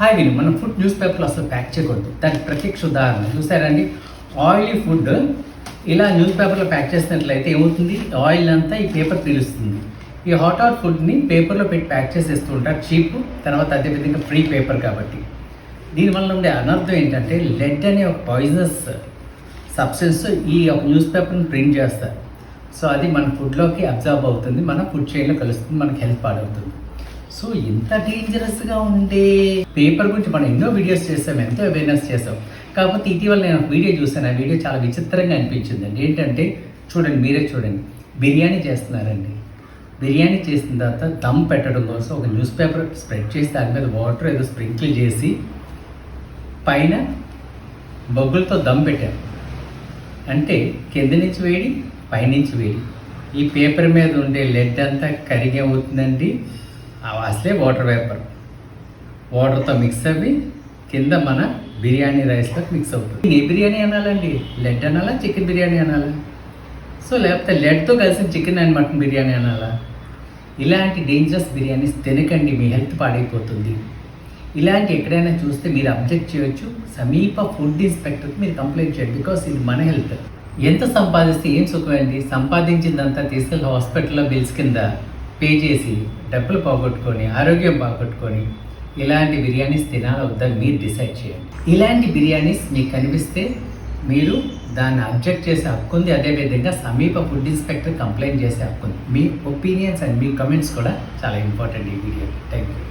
Hi విని మనం food news పేపర్లో అసలు ప్యాక్ చేయకూడదు. దానికి ప్రత్యక్ష ఉదాహరణ చూసారండి. ఆయిలీ ఫుడ్ ఇలా న్యూస్ పేపర్లో ప్యాక్ చేసినట్లయితే ఏమవుతుంది, ఆయిల్ అంతా ఈ పేపర్ పీలుస్తుంది. ఈ హాట్ ఫుడ్ని పేపర్లో పెట్టి ప్యాక్ చేసేస్తూ ఉంటారు, చీప్. తర్వాత అదేవిధంగా ఫ్రీ పేపర్ కాబట్టి దీనివల్ల ఉండే అనర్థం ఏంటంటే లెడ్ అనే ఒక పాయిజనస్ సబ్స్టెన్స్ ఈ ఒక న్యూస్ పేపర్ని ప్రింట్ చేస్తారు. సో అది మన ఫుడ్లోకి అబ్జర్వ్ అవుతుంది, మన ఫుడ్ చైన్లో కలుస్తుంది, మనకి హెల్త్ పాడవుతుంది. సో ఇంత డేంజరస్గా ఉండే పేపర్ గురించి మనం ఎన్నో వీడియోస్ చేసాం, ఎంతో అవేర్నెస్ చేసాం. కాకపోతే ఇటీవల నేను ఒక వీడియో చూసాను. ఆ వీడియో చాలా విచిత్రంగా అనిపించిందండి. ఏంటంటే చూడండి, మీరే చూడండి, బిర్యానీ చేస్తున్నారండి. బిర్యానీ చేసిన తర్వాత దమ్ పెట్టడం కోసం ఒక న్యూస్ పేపర్ స్ప్రెడ్ చేసి దాని మీద వాటర్ ఏదో స్ప్రింకిల్ చేసి పైన బొగ్గులతో దమ్ పెట్టారు. అంటే కింద నుంచి వేడి, పైనుంచి వేడి. ఈ పేపర్ మీద ఉండే లెడ్ అంతా కరిగి అవుతుందండి. అసలే వాటర్ వేపర్ వాటర్తో మిక్స్ అవ్వి కింద మన బిర్యానీ రైస్లోకి మిక్స్ అవుతుంది. ఏ బిర్యానీ అనాలండి, లెడ్ అనాలా, చికెన్ బిర్యానీ అనాలా? సో లేకపోతే లెడ్తో కలిసిన చికెన్ అండ్ మటన్ బిర్యానీ అనాలా? ఇలాంటి డేంజరస్ బిర్యానీస్ తినకండి, మీ హెల్త్ పాడైపోతుంది. ఇలాంటి ఎక్కడైనా చూస్తే మీరు అబ్జెక్ట్ చేయొచ్చు, సమీప ఫుడ్ ఇన్స్పెక్టర్కి మీరు కంప్లైంట్ చేయండి. బికాస్ ఇది మన హెల్త్. ఎంత సంపాదిస్తే ఏం సుఖమండి, సంపాదించిందంతా తీసుకెళ్ళి హాస్పిటల్లో బిల్స్ కింద పే చేసి డబ్బులు పోగొట్టుకొని ఆరోగ్యం పోగొట్టుకొని ఇలాంటి బిర్యానీస్ తినాలా వద్దా మీరు డిసైడ్ చేయండి. ఇలాంటి బిర్యానీస్ మీకు కనిపిస్తే మీరు దాన్ని అబ్జెక్ట్ చేసే హక్కు ఉంది. అదేవిధంగా సమీప ఫుడ్ ఇన్స్పెక్టర్ కంప్లైంట్ చేసే హక్కు ఉంది. మీ ఒపీనియన్స్ అండ్ మీ కమెంట్స్ కూడా చాలా ఇంపార్టెంట్ ఈ వీడియో. Thank you.